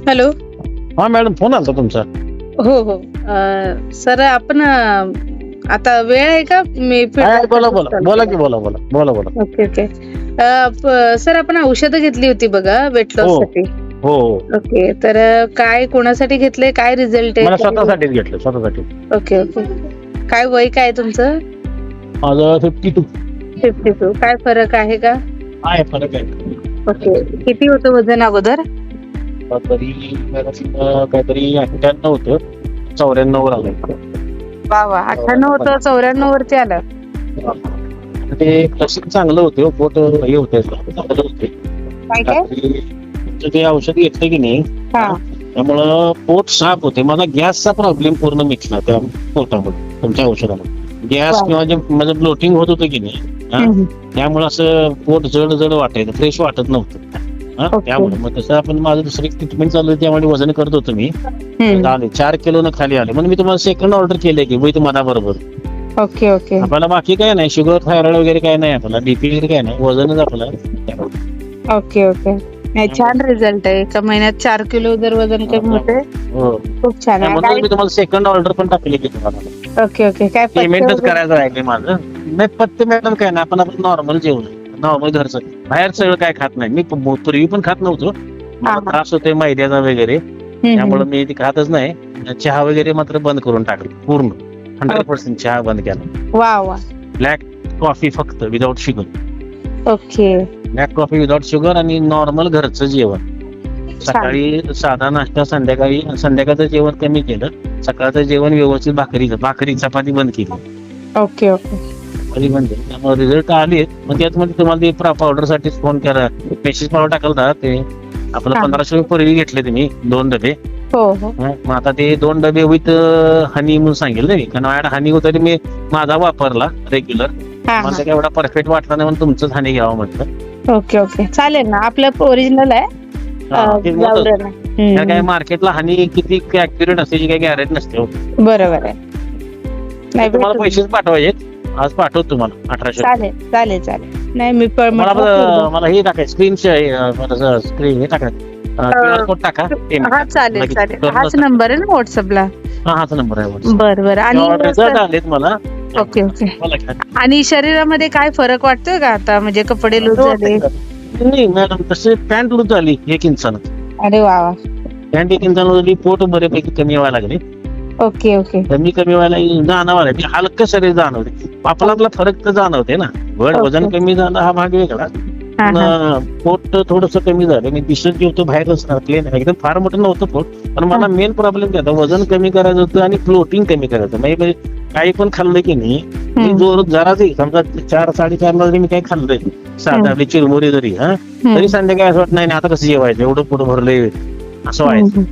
Hello. हा madam, phone आला तुमचा. हो हो. सर आपण आता वेळ आहे का? मी बोला बोला बोला की बोला बोला बोला बोला. Okay okay. सर आपण औषधं घेतली होती बघा वेट लॉस साठी. हो हो. ओके, तर काय कोणासाठी घेतले, काय रिझल्ट मला आहे? स्वतःसाठीच घेतलं, स्वतःसाठी. Okay okay. काय वय काय तुमचं? माझं 52. 52. काय फरक आहे का? आहे, फरक आहे. ओके. किती होतं वजन अगोदर? तरी काहीतरी 98 होतं, 94 वर आलं. वा वा. 98 होतं, 94 वरती आलं. ते तसं चांगलं होतं, पोट हे होतं, चांगलं होते. काय काय? तुमचं ते औषध घेतलं की नाही, हा. त्यामुळं पोट साफ होते. माझा गॅसचा प्रॉब्लेम पूर्ण मिटला त्या पोटामध्ये, तुमच्या औषधामध्ये. गॅस वा. किंवा जे माझं ब्लोटिंग होत होतं की नाही, त्यामुळे असं पोट जड जड वाटायचं, फ्रेश वाटत नव्हतं. ओके. त्यामुळे मग तसं आपण माझं दुसरी ट्रीटमेंट चालू आहे, त्यामुळे वजन करत होतो मी. आले 4 किलो न खाली आले. म्हणून मी तुम्हाला सेकंड ऑर्डर केले की वैत मनाबरोबर. ओके ओके आपल्याला बाकी काय नाही, शुगर थायरॉइड वगैरे काय नाही, आपल्याला डीपी वगैरे काय नाही, वजनच आपलं. Okay okay. नाही, छान रिझल्ट आहे. एका महिन्यात 4 किलो जर वजन कमी होते. हो. खूप छान आहे. म्हणून मी तुम्हाला सेकंड ऑर्डर पण टाकली की तुम्हाला. Okay okay. काय पथ्य पेमेंटच वगैरे? करायचं आहे माझं. नाही, पत्ते मॅडम काय नाही, आपण नॉर्मल जेवण, नॉर्मल घरचं. बाहेर सगळं काय खात नाही मी. पूर्वी पण खात नव्हतो, मला त्रास होतोय मैद्याचा वगैरे, त्यामुळे मी ते खातच नाही. चहा वगैरे मात्र बंद करून टाकलं पूर्ण. 100% चहा बंद केला. वा वा. ब्लॅक कॉफी फक्त without sugar. Okay. Black coffee without sugar आणि नॉर्मल घरचं जेवण. सकाळी साधा नाश्ता, संध्याकाळचं जेवण कमी केलं. सकाळचं जेवण व्यवस्थित, भाकरी चपाती बंद केली. Okay okay. त्यामुळे रिझल्ट आले. मग त्यामध्ये तुम्हाला ते पावडर साठी फोन केला, मेसेज पावडर टाकला. ते आपलं 1500 पूर्वी घेतले तुम्ही 2 डबे. हो हो. मग आता ते 2 डबे विथ हनी म्हणून सांगितलं नाही, कारण माझ्याकडे हनी होतं ते मी माझा वापरला रेग्युलर. मला एवढा परफेक्ट वाटला नाही, म्हणून तुमचंच हनी घ्यावं म्हटलं. Okay okay. चालेल ना, आपलं ओरिजिनल आहे. काय मार्केटला हनी किती ऍक्युरेट असते काही गॅरंटी नसते. बरोबर आहे. नाही, तुम्हाला पैसेच पाठवायचे, आज पाठवतो तुम्हाला 1800. चालेल चालेल चालेल. नाही, मी मला हे टाकायचं, स्क्रीन हे टाकायचं, QR कोड टाका. हा चालेल चालेल. हाच नंबर आहे ना व्हॉट्सअपला? हा, हाच नंबर आहे. बरं बरं. आणि आलेत मला. Okay okay. आणि शरीरामध्ये काय फरक वाटतोय का आता? म्हणजे कपडे लूज झाले? नाही मॅडम, तसे पॅन्ट लूज झाली 1 इंचानं. अरे वा वा. पॅन्ट 1 इंचानं झाली, पोट बऱ्यापैकी कमी व्हायला लागले. Okay okay. कमी व्हायला जाणवायला, ती हलकं शरीर जाणवते. आपला फरक तर जाणवते ना. वजन कमी झालं हा भाग वेगळा, पोट थोडस कमी झालं. मी दिसत जेवतो बाहेरच प्लेन, एकदम फार मोठं नव्हतं पोट. पण मला मेन प्रॉब्लेम काय होता, वजन कमी करायचं होतं आणि फ्लोटिंग कमी करायचं. म्हणजे काही पण खाल्लं की नाही, जोर जरा समजा 4-4:30 ला जरी मी काही खाल्लंय, साधा आपली चिरमुरी जरी, तरी संध्याकाळी असं वाटत नाही आता कसं जेवायचं, एवढं पोट भरलंय असं व्हायचं.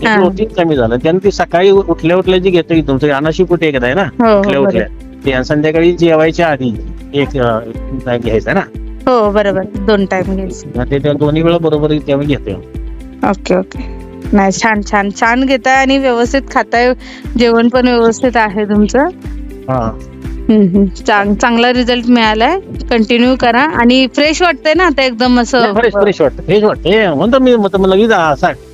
प्रोटीन कमी झालं. त्यानं ती सकाळी उठल्या जी घेतो, तुमचं अनाशी कुठे एकदा आहे ना, उठल्या ते संध्याकाळी जेवायच्या आधी एक घ्यायचं ना. हो बरोबर, 2 टाइम घ्यायचं. ते त्या दोन्ही वेळा बरोबर त्यावेळी घेते. Okay okay. नाही, छान छान छान घेताय आणि व्यवस्थित खाताय. जेवण पण व्यवस्थित आहे तुमचं. चांगला रिझल्ट मिळालाय. कंटिन्यू करा. आणि फ्रेश वाटतंय ना आता एकदम? असं फ्रेश वाटतं. म्हणतो मी लगेच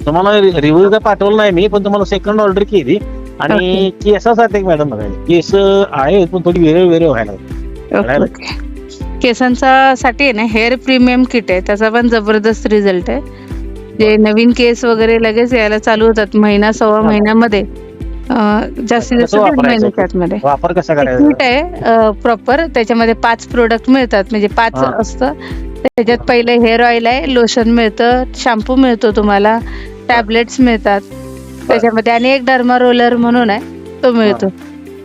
तुम्हाला रिव्ह्यू पाठवलं नाही मी, पण तुम्हाला सेकंड ऑर्डर केली. आणि केसासाठी मॅडम केस आहे, पण थोडी वेरे व्हायला. केसांसाठी आहे ना, हेअर प्रीमियम किट आहे, त्याचा पण जबरदस्त रिझल्ट आहे. जे नवीन केस वगैरे लगेच यायला चालू होतात 1-1.25 महिन्यामध्ये, जास्तीत जास्त 1.5 महिन्याच्या मध्ये. वापर कसा करायचा? किट आहे प्रॉपर. त्याच्यामध्ये 5 प्रोडक्ट मिळतात, म्हणजे 5 असतं. त्याच्यात पहिले हेअर ऑइल आहे, लोशन मिळतं, शॅम्पू मिळतो तुम्हाला, टॅबलेट्स मिळतात त्याच्यामध्ये, आणि एक डर्मा रोलर म्हणून आहे, तो मिळतो.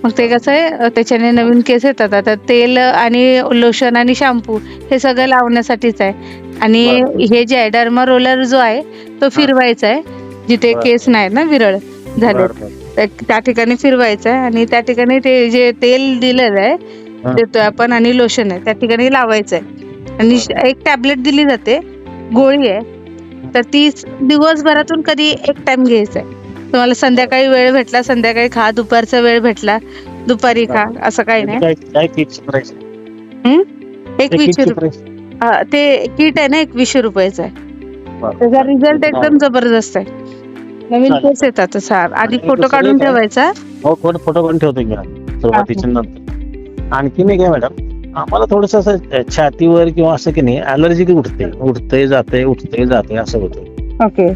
मग ते कसं आहे, त्याच्याने नवीन केस येतात. आता तेल आणि लोशन आणि शॅम्पू हे सगळं लावण्यासाठीच आहे. आणि हे जे आहे डर्मा रोलर जो आहे तो फिरवायचा आहे, जिथे केस नाही ना विरळ झाले त्या ठिकाणी फिरवायचं आहे. आणि त्या ठिकाणी ते जे तेल दिलेलं आहे देतोय आपण आणि लोशन आहे त्या ठिकाणी लावायचं आहे. आणि एक टॅबलेट दिली जाते, गोळी आहे, तर ती दिवसभरातून कधी एक टाइम घ्यायचा आहे. तुम्हाला संध्याकाळी वेळ भेटला संध्याकाळी खा, दुपारचा वेळ भेटला दुपारी खा, असं काही नाही. एक 20 रुपये ते किट आहे ना, 2100 रुपयाचं आहे. त्याचा रिझल्ट एकदम जबरदस्त आहे. नवीन चालेल. केस येतात सर. आधी आणि फोटो दुसरं काढून काय? ठेवायचा. हो फोटो काढून ठेवतो की सुरुवातीच्या नंतर. आणखी नाही काय मॅडम, आम्हाला थोडस असं छातीवर किंवा असं की नाही अलर्जी उठतंय जाते असं होतं. ओके.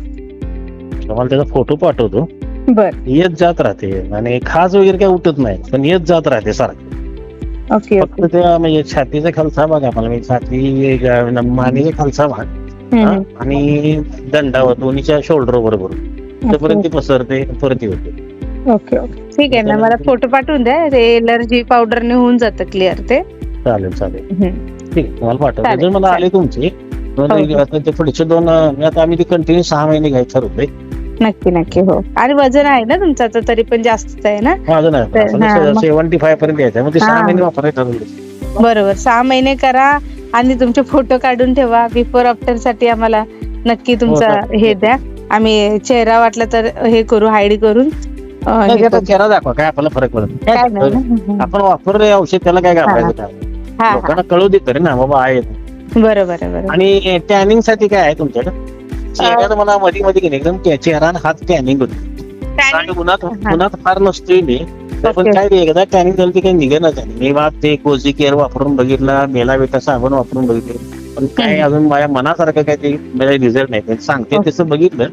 तुम्हाला त्याचा फोटो पाठवतो. बर. येत जात राहते आणि खाज वगैरे काय उठत नाही, पण येत जात राहते सारखं. ओके. फक्त त्या म्हणजे छातीचा खालचा भाग आहे मला, म्हणजे छाती मानेचा खालचा भाग हा, आणि दंडावर दोन्हीच्या शोल्डर बरोबर तिथपर्यंत ती पसरते परत होते. ओके ओके ठीक आहे ना. मला फोटो पाठवून द्या. ते एलर्जी पावडरने होऊन जातं क्लिअर ते. चालेल ठीक आहे, तुम्हाला पाठवतो. चालेल, जर मला आले तुमचे ते पुढचे दोन, आता आम्ही ते कंटिन्यू 6 महिने घ्यायचं ठरवलंय. नक्की नक्की. हो. आणि वजन आहे ना तुमचं तर तरी पण जास्तच आहे ना. माझं नाही 75 पर्यंत यायचं, मग ते 6 महिने वापरायचं ठरवलं. बरोबर. 6 महिने करा आणि तुमचे फोटो काढून ठेवा. बिफोर आफ्टर साठी आम्हाला नक्की तुमचा हे द्या. आम्ही चेहरा वाटला तर हे करू, हाईड करून चेहरा दाखवा, काय आपल्याला फरक पडत काय नाही. आपण वापरले औषध, त्याला काय घाबरायचं काय, लोकांना कळू देत रे ना बाबा आहेत. बरोबर आहे. बरोबर. आणि टॅनिंग साठी काय आहे तुमच्याकडे? चेहऱ्यात मला मध्ये की नाही एकदम चेहरा आणि हात टॅनिंग होते. आणि उन्हात फार नसतोय मी, पण काय ते एकदा टॅनिंग झालं की काही निघेनच आहे. मी बाब ते कोझी केअर वापरून बघितला, बेला बेटा साबण वापरून बघितले, पण काय अजून माझ्या मनासारखं काय ते रिझल्ट नाही. ते सांगते तसं बघितलं,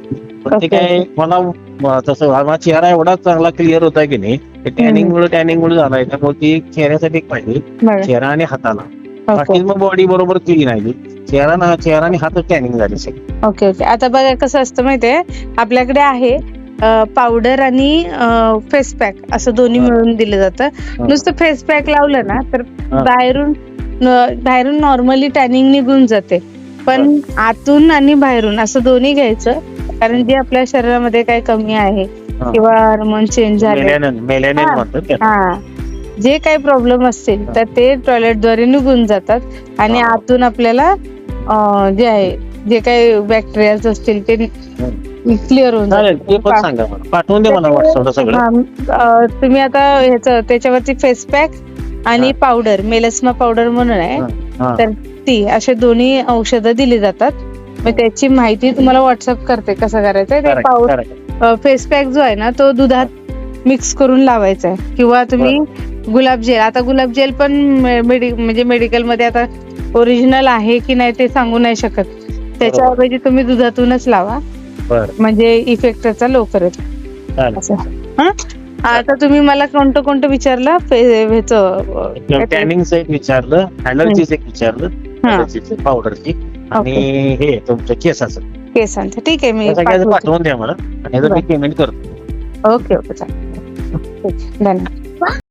पण ते काय मला तसं माझा चेहरा एवढा चांगला क्लिअर होता की नाही, टॅनिंग मुळे झालाय. त्यामुळे ती चेहऱ्यासाठी पाहिजे, चेहरा आणि हाताला. बाकी मग बॉडी बरोबर क्लीन आहे. चेहरा आणि हात टॅनिंग झाले सगळे. Okay okay. आता बघा कसं असतं माहितीये, आपल्याकडे आहे पावडर आणि फेस पॅक असं दोन्ही मिळून दिलं जातं. नुसतं फेस पॅक लावलं ना तर बाहेरून नॉर्मली टॅनिंग निघून जाते, पण आतून आणि बाहेरून असं दोन्ही घ्यायचं. कारण जे आपल्या शरीरामध्ये काही कमी आहे किंवा हार्मोन चेंज झाले, जे काही प्रॉब्लेम असतील तर ते टॉयलेटद्वारे निघून जातात आणि आतून आपल्याला जे आहे जे काही बॅक्टेरियाज असतील ते क्लिअर होऊन जातात. पाठवून दे मला व्हॉट्सअपला सगळं. तुम्ही आता ह्याचं त्याच्यावरती फेस पॅक आणि पावडर, मेलस्मा पावडर म्हणून आहे, तर ती असे दोन्ही औषधं दिली जातात. मग त्याची माहिती तुम्हाला व्हॉट्सअप करते कसं करायचं. ते पावडर फेस पॅक जो आहे ना तो दुधात मिक्स करून लावायचा आहे, किंवा तुम्ही गुलाबजेल, आता गुलाबजेल पण म्हणजे मेडिकल मध्ये आता ओरिजिनल आहे की नाही ते सांगू नाही शकत. त्याच्याऐवजी तुम्ही दुधातूनच लावा, म्हणजे इफेक्ट त्याचा लवकर येतो. आता तुम्ही मला कोणतं विचारलं? टॅनिंगचं एक विचारलं, ॲलर्जीचं एक विचारलं, पावडरची, आणि हे तुमच्या केसांचं. ठीक आहे, मी पाठवून द्या मला आणि मी पेमेंट करतो. ओके ओके चालेल. धन्यवाद.